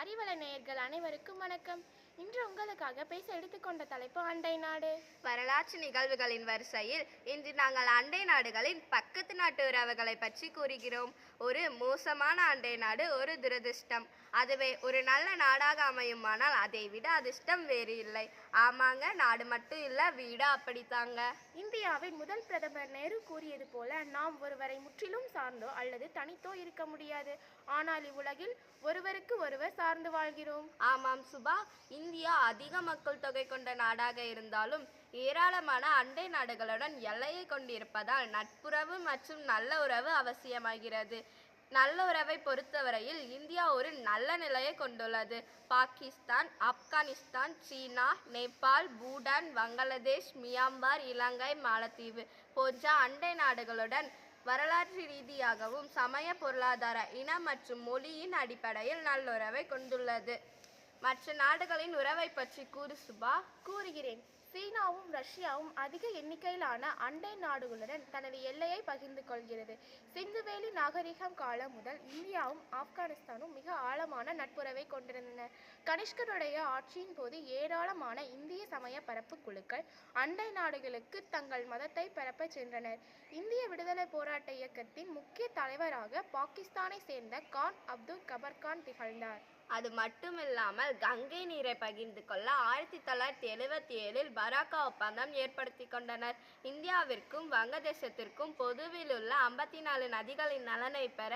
அறிவலை நேயர்கள் அனைவருக்கும் வணக்கம். இன்று உங்களுக்காக பேச எடுத்துக்கொண்ட தலைப்பு அண்டை நாடு. வரலாற்று நிகழ்வுகளின் வரிசையில் இன்று நாங்கள் அண்டை நாடுகளின் பக்கத்து நாட்டு உறவுகளை பற்றி கூறுகிறோம். ஒரு மோசமான அண்டை நாடு ஒரு துரதிர்ஷ்டம். அதுவே ஒரு நல்ல நாடாக அமையுமானால் அதை விட அதிர்ஷ்டம் வேறு இல்லை. ஆமாங்க, நாடு மட்டும் இல்லை, வீடு அப்படித்தாங்க. இந்தியாவின் முதல் பிரதமர் நேரு கூறியது போல, நாம் ஒருவரை முற்றிலும் சார்ந்தோ அல்லது தனித்தோ இருக்க முடியாது. ஆனால் இவ்வுலகில் ஒருவருக்கு ஒருவர் சார்ந்து வாழ்கிறோம். ஆமாம் சுபா, இந்தியா அதிக மக்கள் தொகை கொண்ட நாடாக இருந்தாலும் ஏராளமான அண்டை நாடுகளுடன் எல்லையை கொண்டிருப்பதால் நட்புறவு மற்றும் நல்ல உறவு அவசியமாகிறது. நல்ல உறவை பொறுத்தவரையில் இந்தியா ஒரு நல்ல நிலையை கொண்டுள்ளது. பாகிஸ்தான், ஆப்கானிஸ்தான், சீனா, நேபாள், பூட்டான், பங்களாதேஷ், மியான்மர், இலங்கை, மாலத்தீவு போன்ற அண்டை நாடுகளுடன் வரலாற்று ரீதியாகவும் சமய, பொருளாதார, இன மற்றும் மொழியின் அடிப்படையில் நல்லுறவை கொண்டுள்ளது. மற்ற நாடுகளின் உறவை பற்றி கூறு சுபா. கூறுகிறேன். சீனாவும் ரஷ்யாவும் அதிக எண்ணிக்கையிலான அண்டை நாடுகளுடன் தனது எல்லையை பகிர்ந்து கொள்கிறது. சிந்துவெளி நாகரிகம் காலம் முதல் இந்தியாவும் ஆப்கானிஸ்தானும் மிக ஆழமான நட்புறவை கொண்டிருந்தன. கனிஷ்கருடைய ஆட்சியின் போது ஏராளமான இந்திய சமய பரப்பு குழுக்கள் அண்டை நாடுகளுக்கு தங்கள் மதத்தை பரப்ப சென்றனர். இந்திய விடுதலை போராட்ட இயக்கத்தின் முக்கிய தலைவராக பாகிஸ்தானை சேர்ந்த கான் அப்துல் கபர் கான் திகழ்ந்தார். அது மட்டுமில்லாமல் கங்கை நீரை பகிர்ந்து கொள்ள 1977 பராக்கா ஒப்பந்தம் ஏற்படுத்தி கொண்டனர். இந்தியாவிற்கும் வங்கதேசத்திற்கும் பொதுவில் உள்ள 54 நதிகளின் நலனை பெற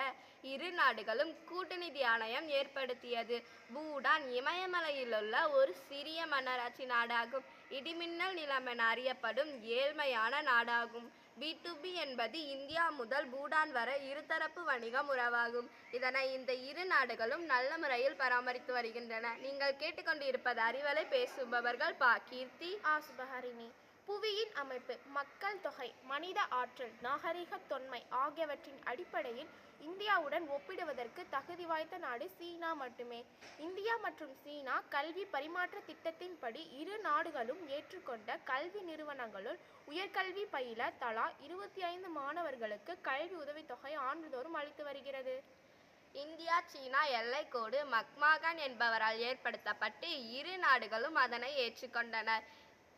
இரு நாடுகளும் கூட்டுநிதி ஆணையம் ஏற்படுத்தியது. பூட்டான் இமயமலையில் உள்ள ஒரு சிறிய மன்னராட்சி நாடாகும். இடிமின்னல் நிலம் என அறியப்படும் ஏழ்மையான நாடாகும். B2B என்பது இந்தியா முதல் பூட்டான் வரை இருதரப்பு வணிகம் உறவாகும். இதனை இந்த இரு நாடுகளும் நல்ல முறையில் பராமரித்து வருகின்றன. நீங்கள் கேட்டுக்கொண்டிருப்பது அறிவலை. பேசுபவர்கள் பா. கீர்த்தி, சுபஹரிணி. புவியின் அமைப்பு, மக்கள் தொகை, மனித ஆற்றல், நாகரிக தொன்மை ஆகியவற்றின் அடிப்படையில் இந்தியாவுடன் ஒப்பிடுவதற்கு தகுதி வாய்ந்த நாடு சீனா மட்டுமே. இந்தியா மற்றும் சீனா கல்வி பரிமாற்ற திட்டத்தின்படி இரு நாடுகளும் ஏற்றுக்கொண்ட கல்வி நிறுவனங்களுள் உயர்கல்வி பயில தலா 25 மாணவர்களுக்கு கல்வி உதவித்தொகை ஆண்டுதோறும் அளித்து வருகிறது. இந்தியா சீனா எல்லைக்கோடு மக்மாகன் என்பவரால் ஏற்படுத்தப்பட்டு இரு நாடுகளும் அதனை ஏற்றுக்கொண்டனர்.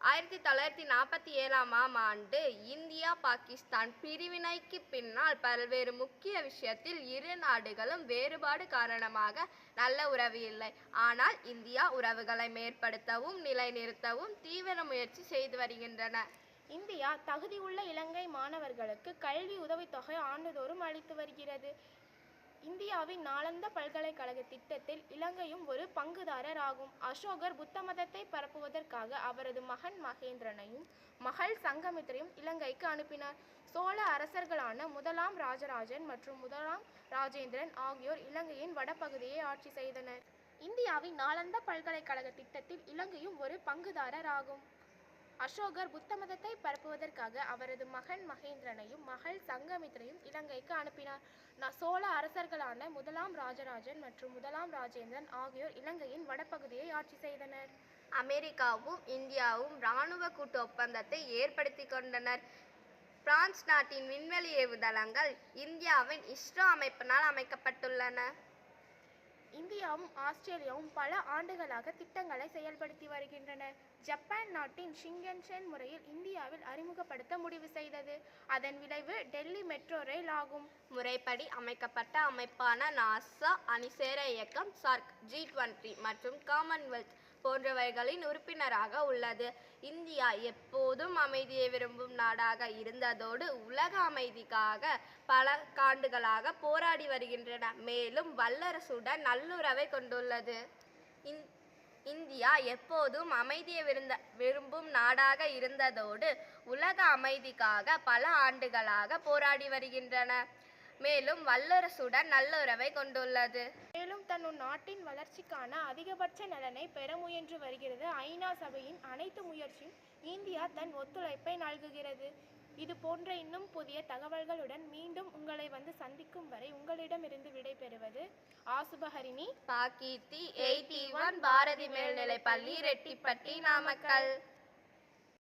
1947ஆம் ஆண்டு இந்தியா பாகிஸ்தான் பிரிவினைக்கு பின்னால் பல்வேறு முக்கிய விஷயத்தில் இரு நாடுகளும் வேறுபாடு காரணமாக நல்ல உறவு இல்லை. ஆனால் இந்தியா உறவுகளை மேம்படுத்தவும் நிலைநிறுத்தவும் தீவிர முயற்சி செய்து வருகின்றன. இந்தியா தகுதியுள்ள இலங்கை மாணவர்களுக்கு கல்வி உதவித்தொகை ஆண்டுதோறும் அளித்து வருகிறது. இந்தியாவின் நாளந்த பல்கலைக்கழக திட்டத்தில் இலங்கையும் ஒரு பங்குதாரர் ஆகும். அசோகர் புத்த மதத்தை பரப்புவதற்காக அவரது மகன் மகேந்திரனையும் மகள் சங்கமித்திரையும் இலங்கைக்கு அனுப்பினார். சோழ அரசர்களான முதலாம் ராஜராஜன் மற்றும் முதலாம் ராஜேந்திரன் ஆகியோர் இலங்கையின் வடபகுதியை ஆட்சி செய்தனர். இந்தியாவின் நாளந்த பல்கலைக்கழக திட்டத்தில் இலங்கையும் ஒரு பங்குதாரர் ஆகும். அசோகர் புத்த மதத்தை பரப்புவதற்காக அவரது மகன் மகேந்திரனையும் மகள் சங்கமித்திரையும் இலங்கைக்கு அனுப்பினார். சோழ அரசர்களான முதலாம் ராஜராஜன் மற்றும் முதலாம் ராஜேந்திரன் ஆகியோர் இலங்கையின் வடபகுதியை ஆட்சி செய்தனர். அமெரிக்காவும் இந்தியாவும் இராணுவ கூட்டு ஒப்பந்தத்தை ஏற்படுத்தி கொண்டனர். பிரான்ஸ் நாட்டின் விண்வெளி ஏவுதளங்கள் இந்தியாவின் இஸ்ரோ அமைப்பினால் அமைக்கப்பட்டுள்ளன. இந்தியாவும் ஆஸ்திரேலியாவும் பல ஆண்டுகளாக திட்டங்களை செயல்படுத்தி வருகின்றன. ஜப்பான் நாட்டின் ஷிங்கன்சென் முறையில் இந்தியாவில் அறிமுகப்படுத்த முடிவு செய்தது. அதன் விளைவு டெல்லி மெட்ரோ ரயில் ஆகும். முறைப்படி அமைக்கப்பட்ட அமைப்பான நாசா, அணிசேர இயக்கம், சார்க், G20 மற்றும் காமன்வெல்த் போன்றவைகளின் உறுப்பினராக உள்ளது. இந்தியா எப்போதும் அமைதியை விரும்பும் நாடாக இருந்ததோடு உலக அமைதிக்காக பல ஆண்டுகளாக போராடி வருகின்றன. மேலும் வல்லரசுடன் நல்லுறவை கொண்டுள்ளது. இந்தியா எப்போதும் அமைதியை விரும்பும் நாடாக இருந்ததோடு உலக அமைதிக்காக பல ஆண்டுகளாக போராடி வருகின்றன. மேலும் வல்லரசுடன் நல்லுறவை கொண்டுள்ளது. மேலும் தன் நாட்டின் வளர்ச்சிக்கான அதிகபட்ச நலனை பெற முயன்று வருகிறது. ஐநா சபையின் அனைத்து முயற்சியும் இந்தியா தன் ஒத்துழைப்பை நல்குகிறது. இது போன்ற இன்னும் புதிய தகவல்களுடன் மீண்டும் உங்களை வந்து சந்திக்கும் வரை உங்களிடமிருந்து விடைபெறுவது சுபஹரிணி, கீர்த்தி. 81 பாரதி மேல்நிலைப்பள்ளி, ரெட்டிப்பட்டி, நாமக்கல்.